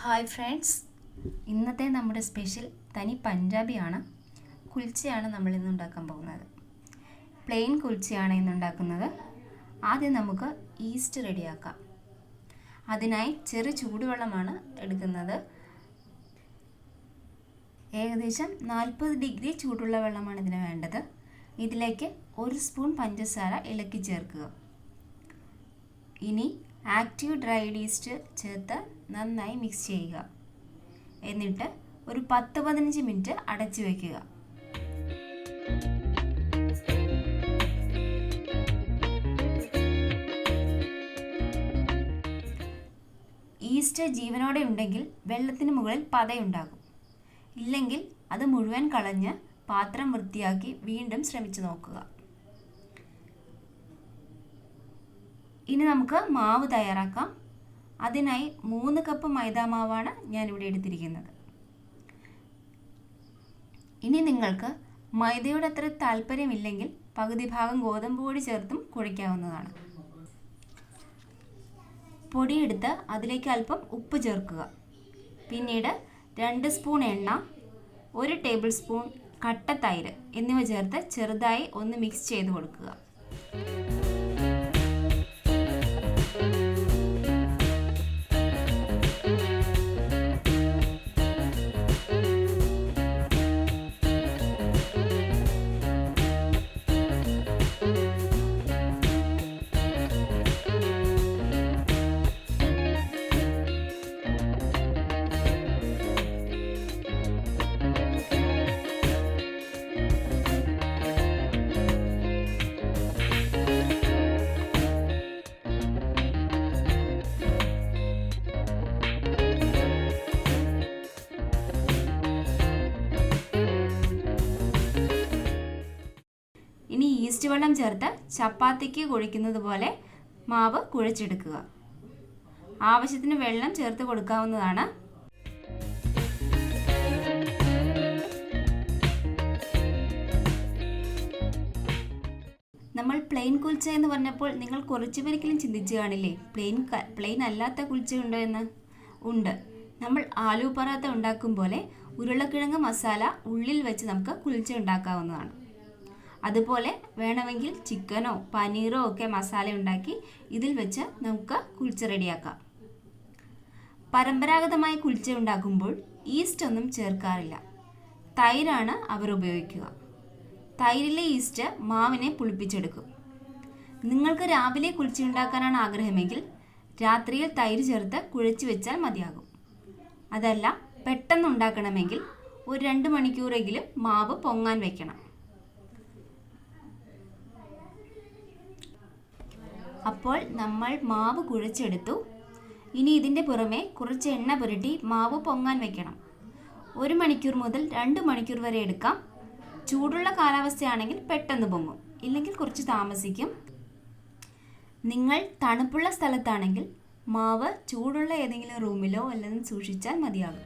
Hi friends, ഇന്നത്തെ നമ്മുടെ special തനി പഞ്ചാബിയാണ്. കുൽച്ചയാണ് നമ്മൾ ഇന്ന് ഉണ്ടാക്കാൻ പോകുന്നത്. പ്ലെയിൻ കുൽച്ചയാണ് ഇന്ന് ഉണ്ടാക്കുന്നത്. ആദ്യം നമുക്ക് ഈസ്റ്റ് റെഡിയാക്കാം. അതിനായി ചെറു ചൂടുവെള്ളമാണ് എടുക്കുന്നത്. ഏകദേശം 40 ഡിഗ്രി ചൂടുള്ള വെള്ളമാണ് ഇതിന് വേണ്ടത്. ഇതിലേക്ക് 1 സ്പൂൺ പഞ്ചസാര ഇളക്കി ചേർക്കുക. ഇനി ആക്റ്റീവ് ഡ്രൈഡ് ഈസ്റ്റ് ചേർത്ത് നന്നായി മിക്സ് ചെയ്യുക. എന്നിട്ട് ഒരു 10-15 മിനിറ്റ് അടച്ചു വയ്ക്കുക. ഈസ്റ്റ് ജീവനോടെ ഉണ്ടെങ്കിൽ വെള്ളത്തിന് മുകളിൽ പതയുണ്ടാകും. ഇല്ലെങ്കിൽ അത് മുഴുവൻ കളഞ്ഞ് പാത്രം വൃത്തിയാക്കി വീണ്ടും ശ്രമിച്ചു നോക്കുക. ഇനി നമുക്ക് മാവ് തയ്യാറാക്കാം. അതിനായി 3 കപ്പ് മൈദാമാവാണ് ഞാനിവിടെ എടുത്തിരിക്കുന്നത്. ഇനി നിങ്ങൾക്ക് മൈദയുടെ അത്ര താല്പര്യമില്ലെങ്കിൽ പകുതി ഭാഗം ഗോതമ്പ് പൊടി ചേർത്തും കുഴയ്ക്കാവുന്നതാണ്. പൊടിയെടുത്ത് അതിലേക്ക് അല്പം ഉപ്പ് ചേർക്കുക. പിന്നീട് 2 സ്പൂൺ എണ്ണ, 1 ടേബിൾ സ്പൂൺ കട്ട തൈര് എന്നിവ ചേർത്ത് ചെറുതായി ഒന്ന് മിക്സ് ചെയ്ത് കൊടുക്കുക. ഇനി ഈസ്റ്റ് വെള്ളം ചേർത്ത് ചപ്പാത്തിക്ക് കുഴയ്ക്കുന്നത് പോലെ മാവ് കുഴച്ചെടുക്കുക. ആവശ്യത്തിന് വെള്ളം ചേർത്ത് കൊടുക്കാവുന്നതാണ്. നമ്മൾ പ്ലെയിൻ കുൽച്ച എന്ന് പറഞ്ഞപ്പോൾ നിങ്ങൾ കുറച്ച് പേരെങ്കിലും ചിന്തിച്ചു കാണില്ലേ, പ്ലെയിൻ അല്ലാത്ത കുൽച്ച ഉണ്ടോ എന്ന്? ഉണ്ട്. നമ്മൾ ആലു പറാത്ത ഉണ്ടാക്കും പോലെ ഉരുളക്കിഴങ്ങ് മസാല ഉള്ളിൽ വെച്ച് നമുക്ക് കുൽച്ച ഉണ്ടാക്കാവുന്നതാണ്. അതുപോലെ വേണമെങ്കിൽ ചിക്കനോ പനീറോ ഒക്കെ മസാല ഉണ്ടാക്കി ഇതിൽ വെച്ച് നമുക്ക് കുൽച്ച റെഡിയാക്കാം. പരമ്പരാഗതമായി കുൽച്ച ഉണ്ടാക്കുമ്പോൾ ഈസ്റ്റ് ഒന്നും ചേർക്കാറില്ല. തൈരാണ് അവർ ഉപയോഗിക്കുക. തൈരിലെ ഈസ്റ്റ് മാവിനെ പുളിപ്പിച്ചെടുക്കും. നിങ്ങൾക്ക് രാവിലെ കുൽച്ച ഉണ്ടാക്കാനാണ് ആഗ്രഹമെങ്കിൽ രാത്രിയിൽ തൈര് ചേർത്ത് കുഴച്ച് വെച്ചാൽ മതിയാകും. അതല്ല, പെട്ടെന്ന് ഉണ്ടാക്കണമെങ്കിൽ ഒരു 2 മണിക്കൂറെങ്കിലും മാവ് പൊങ്ങാൻ വെക്കണം. അപ്പോൾ നമ്മൾ മാവ് കുഴച്ചെടുത്തു. ഇനി ഇതിൻ്റെ പുറമെ കുറച്ച് എണ്ണ പുരട്ടി മാവ് പൊങ്ങാൻ വെക്കണം. 1 മണിക്കൂർ മുതൽ 2 മണിക്കൂർ വരെ എടുക്കാം. ചൂടുള്ള കാലാവസ്ഥയാണെങ്കിൽ പെട്ടെന്ന് പൊങ്ങും, ഇല്ലെങ്കിൽ കുറച്ച് താമസിക്കും. നിങ്ങൾ തണുപ്പുള്ള സ്ഥലത്താണെങ്കിൽ മാവ് ചൂടുള്ള ഏതെങ്കിലും റൂമിലോ വല്ലതും സൂക്ഷിച്ചാൽ മതിയാകും.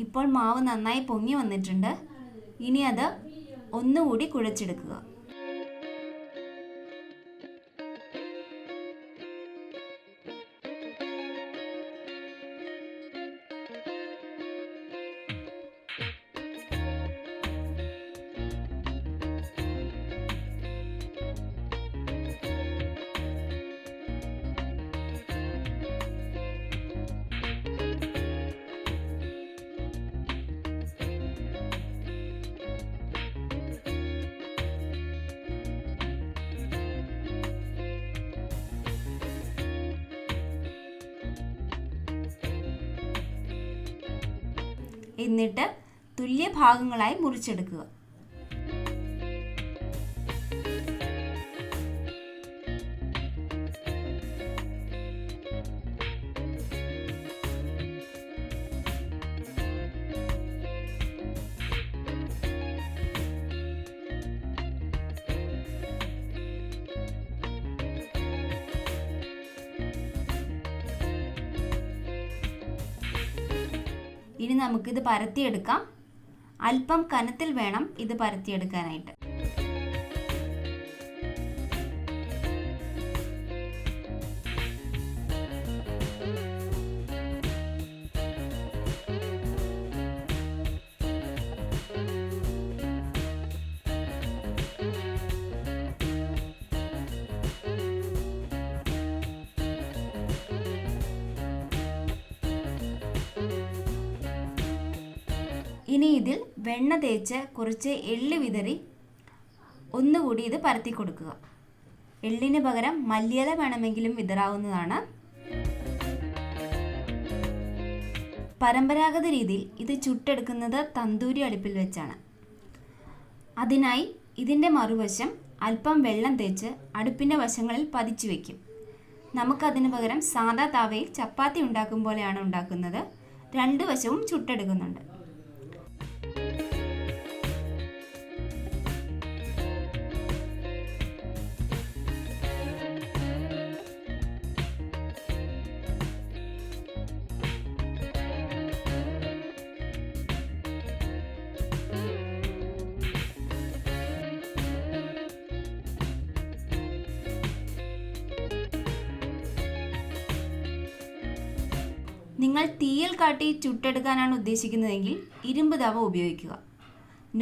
ഇപ്പോൾ മാവ് നന്നായി പൊങ്ങി വന്നിട്ടുണ്ട്. ഇനി അത് ഒന്നുകൂടി കുഴച്ചെടുക്കുക. എന്നിട്ട് തുല്യ ഭാഗങ്ങളായി മുറിച്ചെടുക്കുക. ഇനി നമുക്കിത് പരത്തിയെടുക്കാം. അല്പം കനത്തിൽ വേണം ഇത് പരത്തിയെടുക്കാനായിട്ട്. ഇനി ഇതിൽ വെണ്ണ തേച്ച് കുറച്ച് എള്ള് വിതറി ഒന്നുകൂടി ഇത് പരത്തി കൊടുക്കുക. എള്ളിന് പകരം മല്ലിയില വേണമെങ്കിലും വിതറാവുന്നതാണ്. പരമ്പരാഗത രീതിയിൽ ഇത് ചുട്ടെടുക്കുന്നത് തന്തൂരി അടുപ്പിൽ വെച്ചാണ്. അതിനായി ഇതിൻ്റെ മറുവശം അല്പം വെള്ളം തേച്ച് അടുപ്പിൻ്റെ വശങ്ങളിൽ പതിച്ചു വയ്ക്കും. നമുക്കതിന് പകരം സാദാ താവയിൽ ചപ്പാത്തി ഉണ്ടാക്കും പോലെയാണ് ഉണ്ടാക്കുന്നത്. രണ്ട് വശവും ചുട്ടെടുക്കുന്നുണ്ട്. നിങ്ങൾ തീയിൽ കാട്ടി ചുട്ടെടുക്കാനാണ് ഉദ്ദേശിക്കുന്നതെങ്കിൽ ഇരുമ്പ് തവ ഉപയോഗിക്കുക.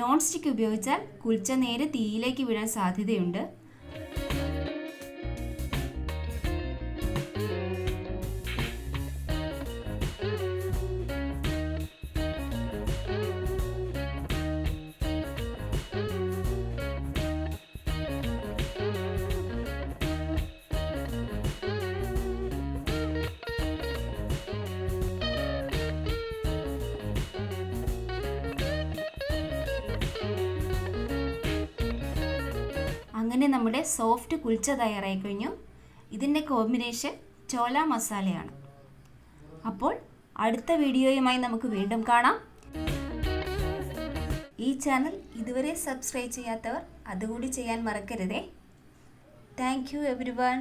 നോൺ സ്റ്റിക്ക് ഉപയോഗിച്ചാൽ കുൽച്ച നേരെ തീയിലേക്ക് വീഴാൻ സാധ്യതയുണ്ട്. അങ്ങനെ നമ്മുടെ സോഫ്റ്റ് കുൽച്ച തയ്യാറായി കഴിഞ്ഞു. ഇതിൻ്റെ കോമ്പിനേഷൻ ചോല മസാലയാണ്. അപ്പോൾ അടുത്ത വീഡിയോയുമായി നമുക്ക് വീണ്ടും കാണാം. ഈ ചാനൽ ഇതുവരെ സബ്സ്ക്രൈബ് ചെയ്യാത്തവർ അതുകൂടി ചെയ്യാൻ മറക്കരുതേ. Thank you everyone.